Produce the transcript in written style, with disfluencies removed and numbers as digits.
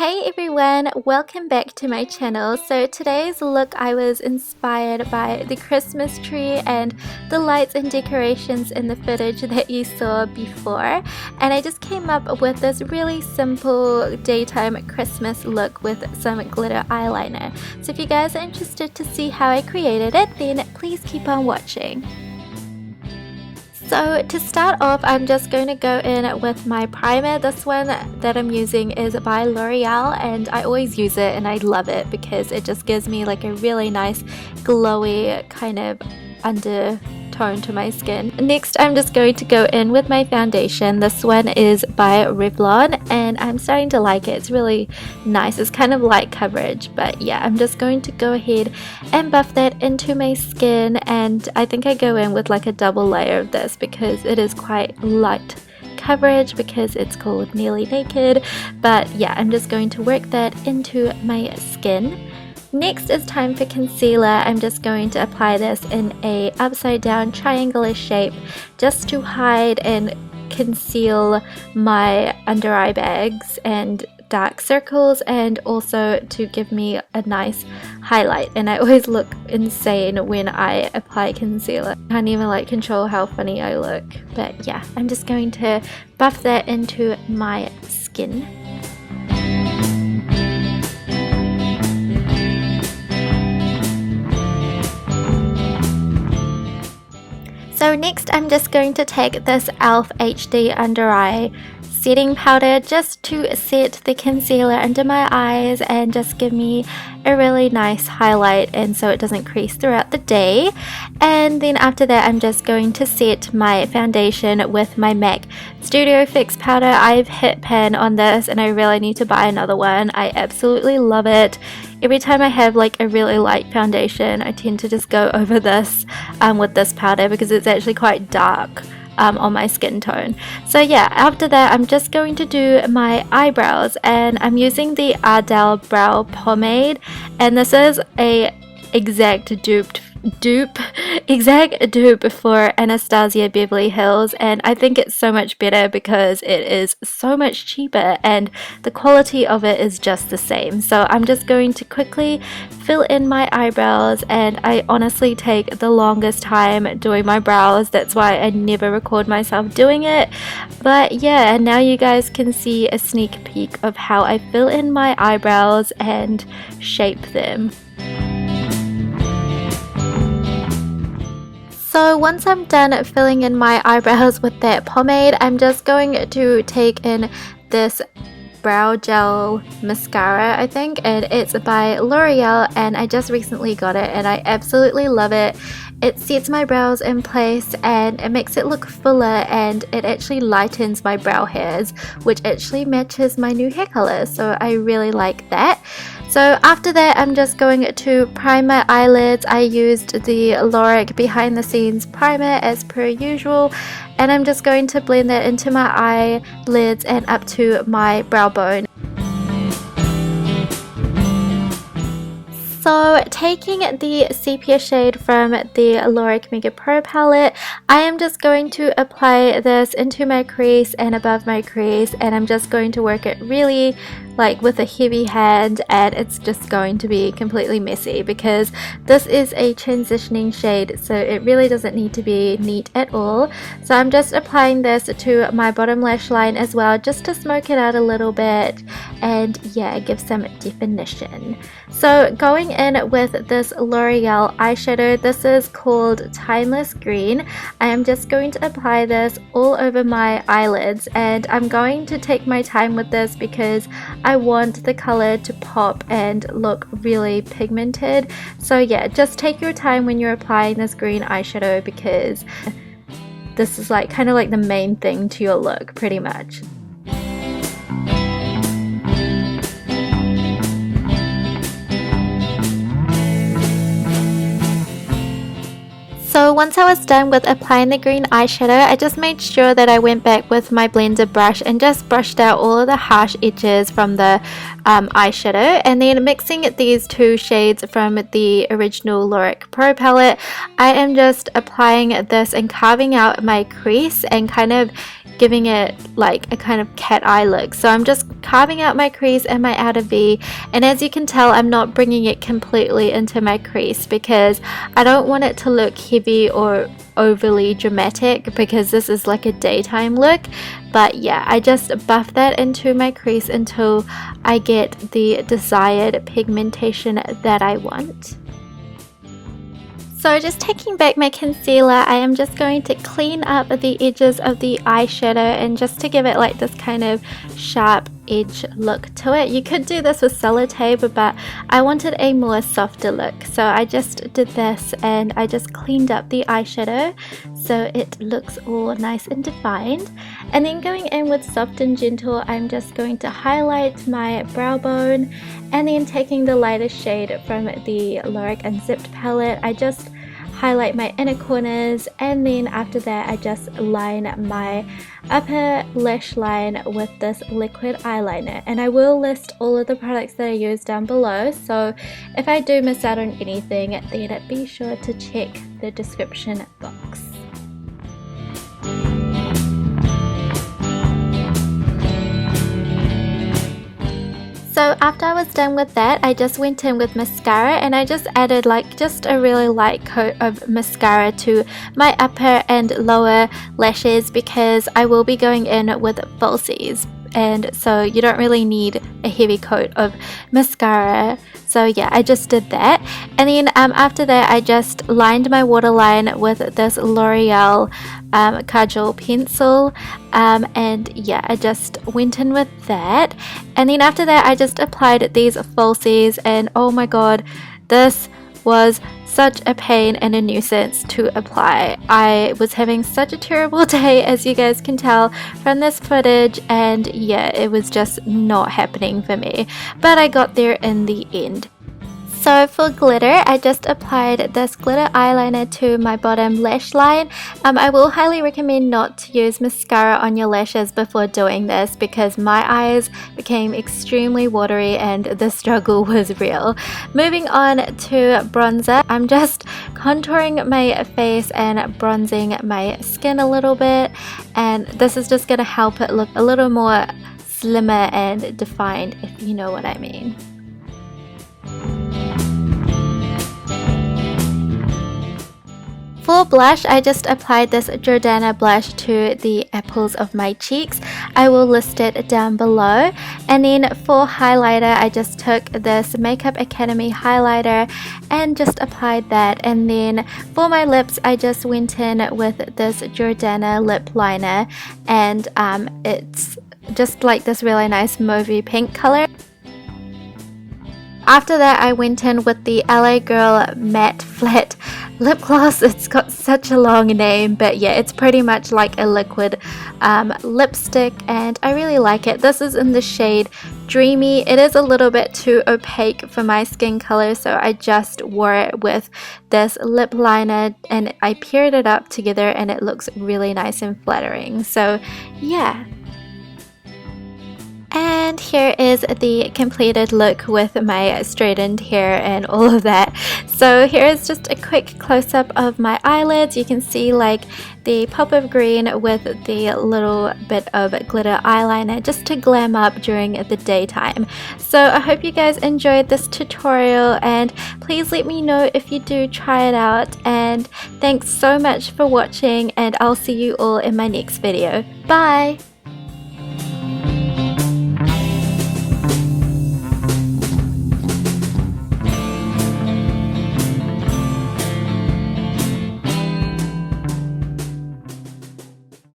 Hey everyone, welcome back to my channel. So today's look, I was inspired by the Christmas tree and the lights and decorations in the footage that you saw before, and I just came up with this really simple daytime Christmas look with some glitter eyeliner. So if you guys are interested to see how I created it, then please keep on watching. So to start off, I'm just going to go in with my primer. This one that I'm using is by L'Oreal, and I always use it and I love it because it just gives me like a really nice glowy kind of undertone to my skin. Next, I'm just going to go in with my foundation. This one is by Revlon and I'm starting to like it. It's really nice. It's kind of light coverage, but yeah, I'm just going to go ahead and buff that into my skin, and I think I go in with like a double layer of this because it is quite light coverage because it's called Nearly Naked. But yeah, I'm just going to work that into my skin. Next is time for concealer. I'm just going to apply this in a upside down triangular shape just to hide and conceal my under eye bags and dark circles, and also to give me a nice highlight. And I always look insane when I apply concealer. I can't even like control how funny I look. But yeah, I'm just going to buff that into my skin. So next I'm just going to take this e.l.f. HD under eye setting powder just to set the concealer under my eyes and just give me a really nice highlight, and so it doesn't crease throughout the day. And then after that, I'm just going to set my foundation with my MAC Studio Fix powder. I've hit pan on this and I really need to buy another one. I absolutely love it. Every time I have like a really light foundation, I tend to just go over this with this powder because it's actually quite dark on my skin tone. So yeah, after that I'm just going to do my eyebrows, and I'm using the Ardell brow pomade, and this is a exact dupe for Anastasia Beverly Hills, and I think it's so much better because it is so much cheaper and the quality of it is just the same. So I'm just going to quickly fill in my eyebrows, and I honestly take the longest time doing my brows. That's why I never record myself doing it. But yeah, and now you guys can see a sneak peek of how I fill in my eyebrows and shape them. So once I'm done filling in my eyebrows with that pomade, I'm just going to take in this brow gel mascara, I think, and it's by L'Oreal, and I just recently got it and I absolutely love it. It sets my brows in place and it makes it look fuller, and it actually lightens my brow hairs, which actually matches my new hair color, so I really like that. So after that, I'm just going to prime my eyelids. I used the Lorac Behind the Scenes primer as per usual, and I'm just going to blend that into my eyelids and up to my brow bone. So taking the Sepia shade from the Lorac Mega Pro palette, I am just going to apply this into my crease and above my crease, and I'm just going to work it really like with a heavy hand, and it's just going to be completely messy because this is a transitioning shade, so it really doesn't need to be neat at all. So I'm just applying this to my bottom lash line as well, just to smoke it out a little bit and yeah, give some definition. So going in with this L'Oreal eyeshadow, this is called Timeless Green. I am just going to apply this all over my eyelids, and I'm going to take my time with this because I want the color to pop and look really pigmented. So yeah, just take your time when you're applying this green eyeshadow because this is like kind of like the main thing to your look pretty much. So once I was done with applying the green eyeshadow, I just made sure that I went back with my blender brush and just brushed out all of the harsh edges from the eyeshadow, and then mixing these two shades from the original Lorac Pro palette, I am just applying this and carving out my crease and kind of giving it like a kind of cat eye look. So I'm just carving out my crease and my outer V, and as you can tell, I'm not bringing it completely into my crease because I don't want it to look heavy or overly dramatic, because this is like a daytime look. But yeah, I just buff that into my crease until I get the desired pigmentation that I want. So just taking back my concealer, I am just going to clean up the edges of the eyeshadow, and just to give it like this kind of sharp edge look to it. You could do this with sellotape, but I wanted a more softer look, so I just did this and I just cleaned up the eyeshadow so it looks all nice and defined. And then going in with Soft and Gentle, I'm just going to highlight my brow bone, and then taking the lighter shade from the Lorac Unzipped palette, I just highlight my inner corners, and then after that I just line my upper lash line with this liquid eyeliner. And I will list all of the products that I use down below, so if I do miss out on anything, then be sure to check the description box. So after I was done with that, I just went in with mascara, and I just added like just a really light coat of mascara to my upper and lower lashes, because I will be going in with falsies, and so you don't really need a heavy coat of mascara. So yeah, I just did that. And then after that, I just lined my waterline with this L'Oreal Kajal pencil, and yeah, I just went in with that. And then after that, I just applied these falsies, and oh my god, this was such a pain and a nuisance to apply. I was having such a terrible day, as you guys can tell from this footage, and yeah, it was just not happening for me, but I got there in the end. So for glitter, I just applied this glitter eyeliner to my bottom lash line. I will highly recommend not to use mascara on your lashes before doing this, because my eyes became extremely watery and the struggle was real. Moving on to bronzer, I'm just contouring my face and bronzing my skin a little bit, and this is just going to help it look a little more slimmer and defined, if you know what I mean. For blush, I just applied this Jordana blush to the apples of my cheeks. I will list it down below. And then for highlighter, I just took this Makeup Academy highlighter and just applied that. And then for my lips, I just went in with this Jordana lip liner, and it's just like this really nice mauvey pink color. After that, I went in with the LA Girl Matte Flat Lip Gloss. It's got such a long name, but yeah, it's pretty much like a liquid lipstick, and I really like it. This is in the shade Dreamy. It is a little bit too opaque for my skin color, so I just wore it with this lip liner, and I paired it up together, and it looks really nice and flattering. So yeah. And here is the completed look with my straightened hair and all of that. So here is just a quick close-up of my eyelids. You can see like the pop of green with the little bit of glitter eyeliner just to glam up during the daytime. So I hope you guys enjoyed this tutorial, and please let me know if you do try it out. And thanks so much for watching, and I'll see you all in my next video. Bye!